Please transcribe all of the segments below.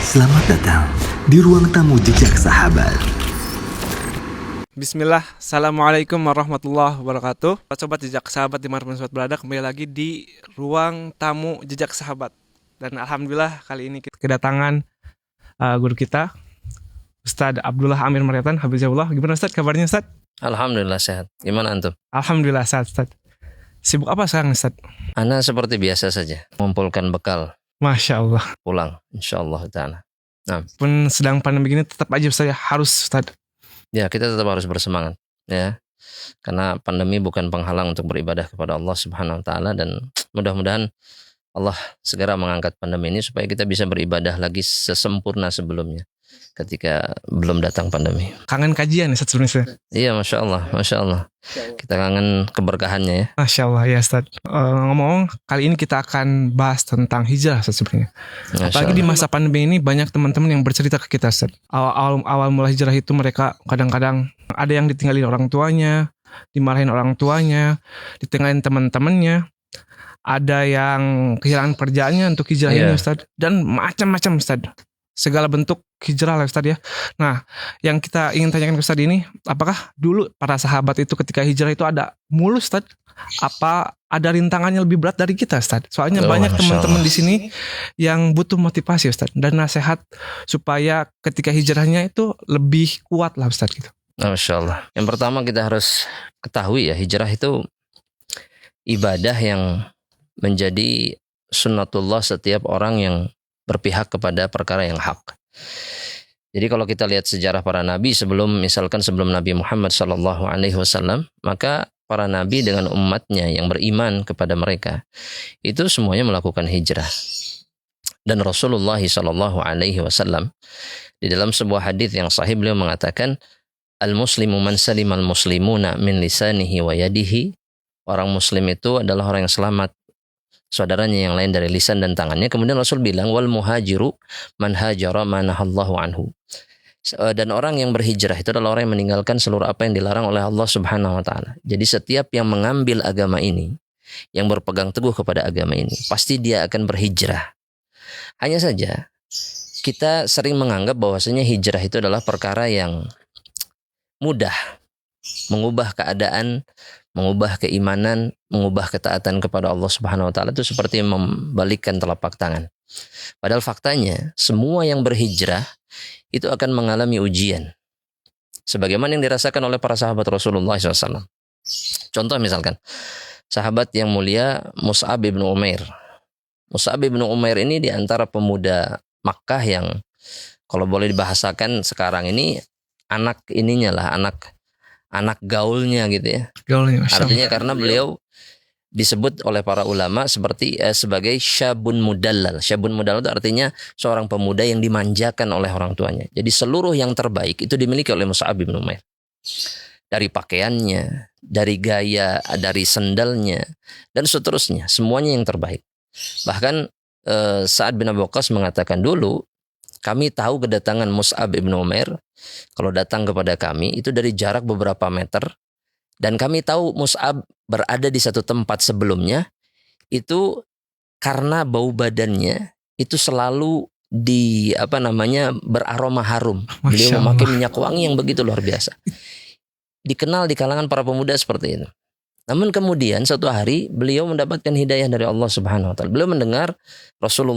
Selamat datang di ruang tamu Jejak Sahabat. Bismillah, Assalamualaikum warahmatullahi wabarakatuh. Sobat Jejak Sahabat dimanapun sobat berada, kembali lagi di ruang tamu Jejak Sahabat. Dan Alhamdulillah kali ini kita kedatangan guru kita, Ustadz Abdullah Amir Maryatan, Hafizahullah. Gimana Ustadz, kabarnya Ustadz? Alhamdulillah sehat. Gimana antum? Alhamdulillah sehat Ustadz. Sibuk apa sekarang Ustadz? Ana seperti biasa saja, mengumpulkan bekal Masya Allah. pulang, insyaallah ta'ala. Pun sedang pandemi begini tetap aja Ustadz harus Ustadz. Ya, kita tetap harus bersemangat, ya. Karena pandemi bukan penghalang untuk beribadah kepada Allah Subhanahu wa taala, dan mudah-mudahan Allah segera mengangkat pandemi ini supaya kita bisa beribadah lagi sesempurna sebelumnya ketika belum datang pandemi. Kangen kajian Ustadz sebenarnya. Iya, Masya Allah. Kita kangen keberkahannya ya. Masya Allah ya Ustadz. Ngomong kali ini kita akan bahas tentang hijrah Ustadz sebenarnya. Masya Apalagi di Allah. masa pandemi ini banyak teman-teman yang bercerita ke kita Ustadz. Awal mulai hijrah itu mereka kadang-kadang ada yang ditinggalin orang tuanya, dimarahin orang tuanya, ditinggalin teman-temannya. Ada yang kehilangan kerjaannya untuk hijrah ini Iya. Ustadz. Dan macam-macam Ustadz. Segala bentuk hijrah lah Ustadz ya. Nah, yang kita ingin tanyakan ke Ustadz ini, apakah dulu para sahabat itu ketika hijrah itu ada mulus Ustadz? Apa ada rintangannya lebih berat dari kita Ustadz? Soalnya Oh, banyak Masya teman-teman Allah. di sini yang butuh motivasi Ustadz dan nasihat supaya ketika hijrahnya itu lebih kuat lah Ustadz gitu. Masya Allah. Yang pertama kita harus ketahui ya, hijrah itu ibadah yang menjadi sunnatullah setiap orang yang berpihak kepada perkara yang hak. Jadi kalau kita lihat sejarah para nabi sebelum Nabi Muhammad SAW, maka para nabi dengan umatnya yang beriman kepada mereka itu semuanya melakukan hijrah. Dan Rasulullah SAW di dalam sebuah hadis yang sahih beliau mengatakan, al-muslimu man salimal muslimuna min lisanihi wa yadihi. Orang muslim itu adalah orang yang selamat saudaranya yang lain dari lisan dan tangannya. Kemudian Rasul bilang, wal muhajiru man hajara manahallahu anhu. Dan orang yang berhijrah itu adalah orang yang meninggalkan seluruh apa yang dilarang oleh Allah Subhanahu wa taala. Jadi setiap yang mengambil agama ini, yang berpegang teguh kepada agama ini, pasti dia akan berhijrah. Hanya saja kita sering menganggap bahwasanya hijrah itu adalah perkara yang mudah, mengubah keadaan, mengubah keimanan, mengubah ketaatan kepada Allah Subhanahu wa taala itu seperti membalikkan telapak tangan. Padahal faktanya semua yang berhijrah itu akan mengalami ujian. Sebagaimana yang dirasakan oleh para sahabat Rasulullah SAW. Contoh misalkan, sahabat yang mulia Mus'ab bin Umair. Mus'ab bin Umair ini di antara pemuda Makkah yang kalau boleh dibahasakan sekarang ini anak gaulnya gitu ya. Gaulnya Masya Allah. Artinya karena beliau disebut oleh para ulama sebagai syabun mudallal. Syabun mudallal itu artinya seorang pemuda yang dimanjakan oleh orang tuanya. Jadi seluruh yang terbaik itu dimiliki oleh Mus'ab bin Umair. Dari pakaiannya, dari gaya, dari sendalnya, dan seterusnya. Semuanya yang terbaik. Bahkan Sa'ad bin Abi Waqqas mengatakan dulu, kami tahu kedatangan Mus'ab bin Umair kalau datang kepada kami itu dari jarak beberapa meter, dan kami tahu Mus'ab berada di satu tempat sebelumnya itu karena bau badannya itu selalu beraroma harum. Beliau Masya memakai Allah. minyak wangi yang begitu luar biasa. Dikenal di kalangan para pemuda seperti itu. Namun kemudian suatu hari beliau mendapatkan hidayah dari Allah Subhanahu wa taala. Beliau mendengar Rasul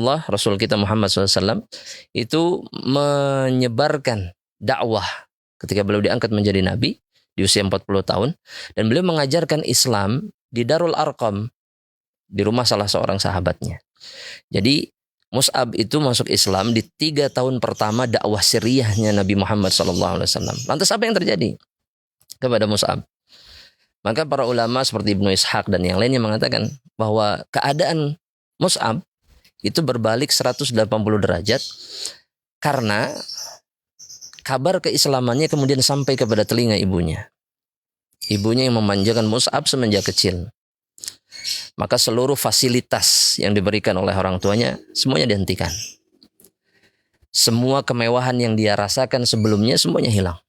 kita Muhammad SAW itu menyebarkan dakwah ketika beliau diangkat menjadi nabi di usia 40 tahun, dan beliau mengajarkan Islam di Darul Arqam, di rumah salah seorang sahabatnya. Jadi Mus'ab itu masuk Islam di 3 tahun pertama dakwah sirriyahnya Nabi Muhammad SAW. Lantas apa yang terjadi kepada Mus'ab? Maka para ulama seperti Ibnu Ishaq dan yang lainnya mengatakan bahwa keadaan Mus'ab itu berbalik 180 derajat karena kabar keislamannya kemudian sampai kepada telinga ibunya. Ibunya yang memanjakan Mus'ab semenjak kecil. Maka seluruh fasilitas yang diberikan oleh orang tuanya semuanya dihentikan. Semua kemewahan yang dia rasakan sebelumnya semuanya hilang.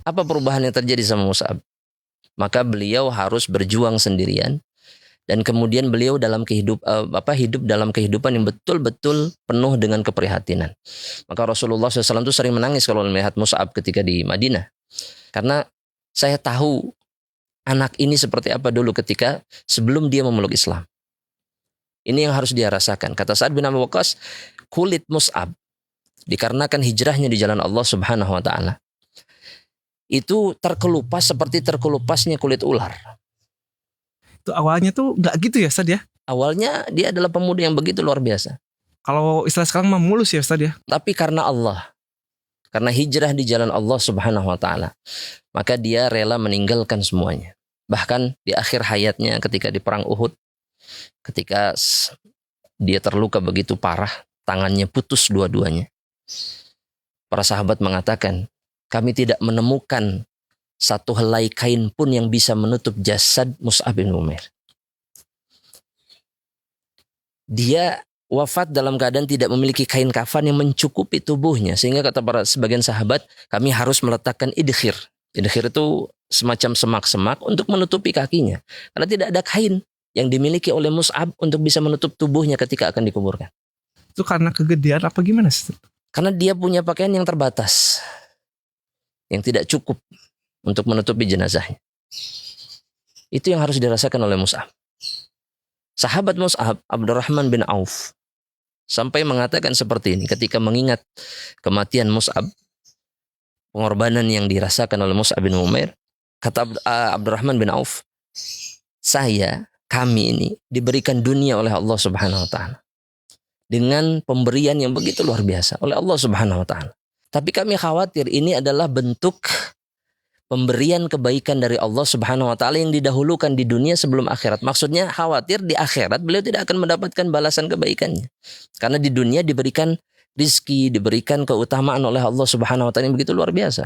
Apa perubahan yang terjadi sama Mus'ab? Maka beliau harus berjuang sendirian Dan kemudian beliau hidup dalam kehidupan yang betul-betul penuh dengan keprihatinan. Maka Rasulullah SAW itu sering menangis kalau melihat Mus'ab ketika di Madinah. Karena saya tahu anak ini seperti apa dulu ketika sebelum dia memeluk Islam. Ini yang harus dia rasakan. Kata Sa'ad bin Abi Waqqas, kulit Mus'ab dikarenakan hijrahnya di jalan Allah Subhanahu wa taala itu terkelupas seperti terkelupasnya kulit ular. Itu awalnya tuh nggak gitu ya Ustaz ya? Awalnya dia adalah pemuda yang begitu luar biasa. Kalau istilah sekarang mah mulus ya Ustaz ya? Tapi karena Allah, karena hijrah di jalan Allah Subhanahu wa taala, maka dia rela meninggalkan semuanya. Bahkan di akhir hayatnya ketika di perang Uhud, ketika dia terluka begitu parah, tangannya putus dua-duanya. Para sahabat mengatakan, kami tidak menemukan satu helai kain pun yang bisa menutup jasad Mus'ab bin Umair. Dia wafat dalam keadaan tidak memiliki kain kafan yang mencukupi tubuhnya. Sehingga kata para sebagian sahabat, kami harus meletakkan idkhir. Idkhir itu semacam semak-semak untuk menutupi kakinya. Karena tidak ada kain yang dimiliki oleh Mus'ab untuk bisa menutup tubuhnya ketika akan dikuburkan. Itu karena kegedean apa gimana Ustaz? Karena dia punya pakaian yang terbatas, yang tidak cukup untuk menutupi jenazahnya. Itu yang harus dirasakan oleh Mus'ab. Sahabat Mus'ab, Abdurrahman bin Auf, sampai mengatakan seperti ini ketika mengingat kematian Mus'ab, pengorbanan yang dirasakan oleh Mus'ab bin Umair. Kata Abdurrahman bin Auf, kami ini diberikan dunia oleh Allah Subhanahu wa taala dengan pemberian yang begitu luar biasa oleh Allah Subhanahu wa taala. Tapi kami khawatir ini adalah bentuk pemberian kebaikan dari Allah Subhanahu wa taala yang didahulukan di dunia sebelum akhirat. Maksudnya khawatir di akhirat beliau tidak akan mendapatkan balasan kebaikannya. Karena di dunia diberikan rizki, diberikan keutamaan oleh Allah Subhanahu wa taala yang begitu luar biasa.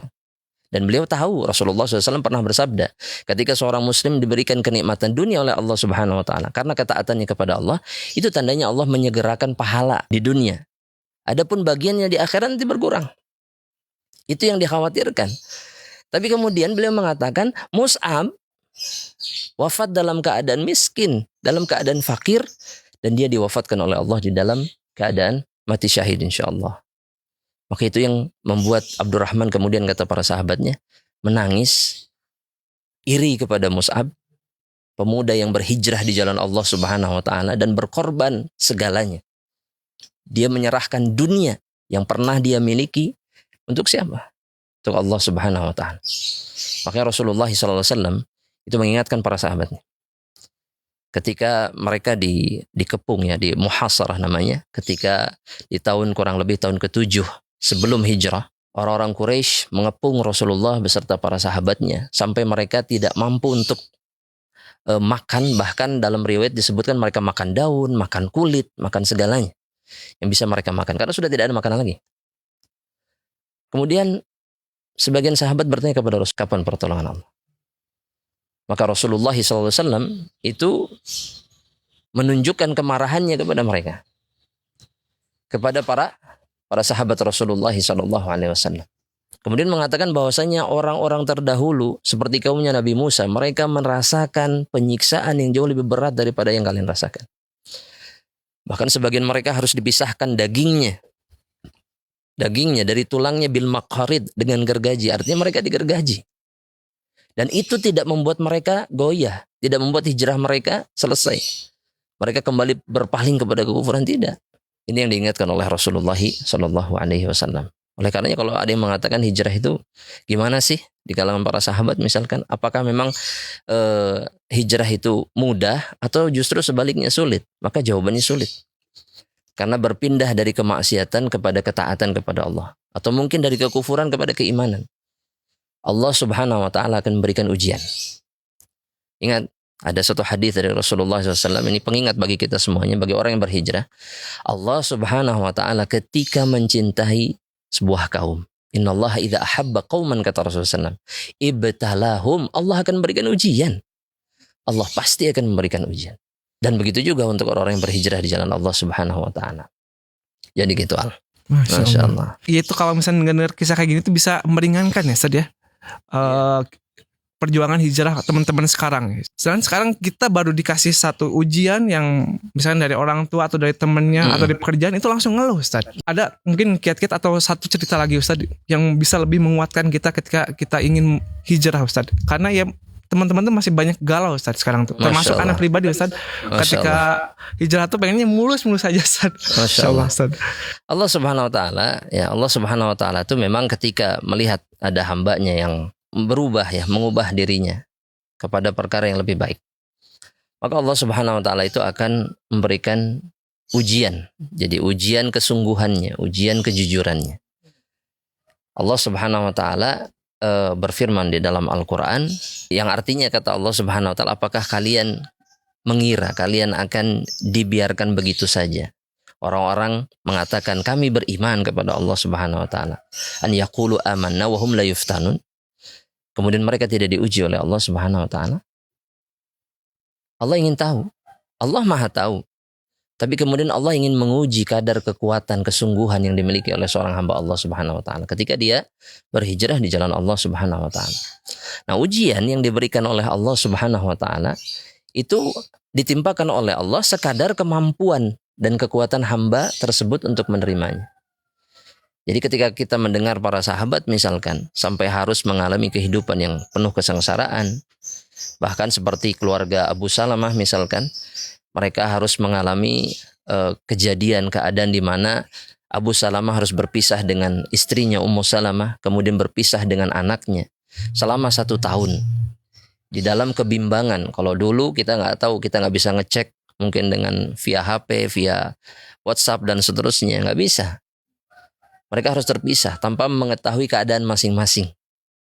Dan beliau tahu, Rasulullah SAW pernah bersabda, ketika seorang muslim diberikan kenikmatan dunia oleh Allah Subhanahu wa taala karena ketaatannya kepada Allah, itu tandanya Allah menyegerakan pahala di dunia. Adapun bagiannya di akhirat nanti berkurang. Itu yang dikhawatirkan. Tapi kemudian beliau mengatakan, Mus'ab wafat dalam keadaan miskin, dalam keadaan fakir, dan dia diwafatkan oleh Allah di dalam keadaan mati syahid insyaallah. Maka itu yang membuat Abdurrahman kemudian kata para sahabatnya menangis iri kepada Mus'ab, pemuda yang berhijrah di jalan Allah Subhanahu wa taala dan berkorban segalanya. Dia menyerahkan dunia yang pernah dia miliki untuk siapa? Untuk Allah Subhanahu wa taala. Makanya Rasulullah SAW itu mengingatkan para sahabatnya. Ketika mereka dikepung ya, di muhasarah namanya, ketika di tahun kurang lebih tahun ke-7 sebelum hijrah, orang-orang Quraisy mengepung Rasulullah beserta para sahabatnya sampai mereka tidak mampu untuk makan, bahkan dalam riwayat disebutkan mereka makan daun, makan kulit, makan segalanya yang bisa mereka makan karena sudah tidak ada makanan lagi. Kemudian sebagian sahabat bertanya kepada Rasul, kapan pertolongan Allah? Maka Rasulullah SAW itu menunjukkan kemarahannya kepada mereka, kepada para sahabat Rasulullah SAW. Kemudian mengatakan bahwasanya orang-orang terdahulu seperti kaumnya Nabi Musa, mereka merasakan penyiksaan yang jauh lebih berat daripada yang kalian rasakan. Bahkan sebagian mereka harus dipisahkan dagingnya dari tulangnya bil maqarid, dengan gergaji. Artinya mereka digergaji. Dan itu tidak membuat mereka goyah, tidak membuat hijrah mereka selesai. Mereka kembali berpaling kepada kekufuran, tidak. Ini yang diingatkan oleh Rasulullah SAW. Oleh karenanya kalau ada yang mengatakan hijrah itu gimana sih di kalangan para sahabat misalkan, apakah memang hijrah itu mudah atau justru sebaliknya sulit? Maka jawabannya sulit. Karena berpindah dari kemaksiatan kepada ketaatan kepada Allah, atau mungkin dari kekufuran kepada keimanan. Allah Subhanahu wa taala akan memberikan ujian. Ingat, ada satu hadis dari Rasulullah SAW, ini pengingat bagi kita semuanya, bagi orang yang berhijrah. Allah Subhanahu wa taala ketika mencintai sebuah kaum, innallaha idza ahabba qauman, kata Rasulullah SAW, ibtalahum, Allah akan memberikan ujian. Allah pasti akan memberikan ujian. Dan begitu juga untuk orang-orang yang berhijrah di jalan Allah Subhanahu wa taala. Jadi gitu, Al. Masya Allah. Iya, itu kalau misalnya dengar kisah kayak gini tuh bisa meringankan ya Ustaz ya. perjuangan hijrah teman-teman sekarang. Sedangkan sekarang kita baru dikasih satu ujian yang misalnya dari orang tua atau dari temennya atau dari pekerjaan itu langsung ngeluh, Ustaz. Ada mungkin kiat-kiat atau satu cerita lagi, Ustaz, yang bisa lebih menguatkan kita ketika kita ingin hijrah, Ustaz. Karena ya teman-teman tuh masih banyak galau, Ustaz, sekarang tuh. Termasuk anak pribadi, Ustaz. Ketika hijrah tuh pengennya mulus-mulus saja, Ustaz. Masya Allah, Ustaz. Allah Subhanahu wa taala, ya Allah Subhanahu wa taala itu memang ketika melihat ada hambanya yang berubah ya, mengubah dirinya kepada perkara yang lebih baik, maka Allah Subhanahu wa taala itu akan memberikan ujian. Jadi ujian kesungguhannya, ujian kejujurannya. Allah Subhanahu wa taala berfirman di dalam Al-Quran yang artinya kata Allah Subhanahu wa taala, apakah kalian mengira kalian akan dibiarkan begitu saja? Orang-orang mengatakan kami beriman kepada Allah Subhanahu wa taala. An yaqulu amanna wa hum la yuftanun. Kemudian mereka tidak diuji oleh Allah Subhanahu wa taala. Allah ingin tahu. Allah Maha tahu. Tapi kemudian Allah ingin menguji kadar kekuatan, kesungguhan yang dimiliki oleh seorang hamba Allah Subhanahu wa taala ketika dia berhijrah di jalan Allah Subhanahu wa taala. Nah, ujian yang diberikan oleh Allah Subhanahu wa taala itu ditimpakan oleh Allah sekadar kemampuan dan kekuatan hamba tersebut untuk menerimanya. Jadi ketika kita mendengar para sahabat misalkan sampai harus mengalami kehidupan yang penuh kesengsaraan, bahkan seperti keluarga Abu Salamah misalkan, mereka harus mengalami kejadian keadaan di mana Abu Salamah harus berpisah dengan istrinya Ummu Salamah, kemudian berpisah dengan anaknya selama 1 tahun di dalam kebimbangan. Kalau dulu kita nggak tahu, kita nggak bisa ngecek mungkin dengan via HP, via WhatsApp dan seterusnya, nggak bisa. Mereka harus terpisah tanpa mengetahui keadaan masing-masing.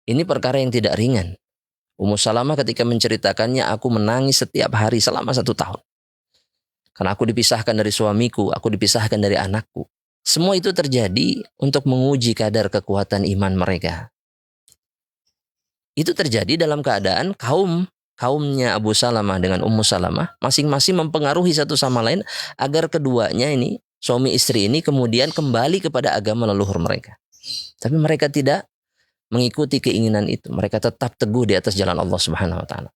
Ini perkara yang tidak ringan. Ummu Salamah ketika menceritakannya, aku menangis setiap hari selama 1 tahun. Karena aku dipisahkan dari suamiku, aku dipisahkan dari anakku. Semua itu terjadi untuk menguji kadar kekuatan iman mereka. Itu terjadi dalam keadaan kaumnya Abu Salamah dengan Ummu Salamah masing-masing mempengaruhi satu sama lain agar keduanya ini, suami istri ini kemudian kembali kepada agama leluhur mereka. Tapi mereka tidak mengikuti keinginan itu. Mereka tetap teguh di atas jalan Allah Subhanahu wa taala.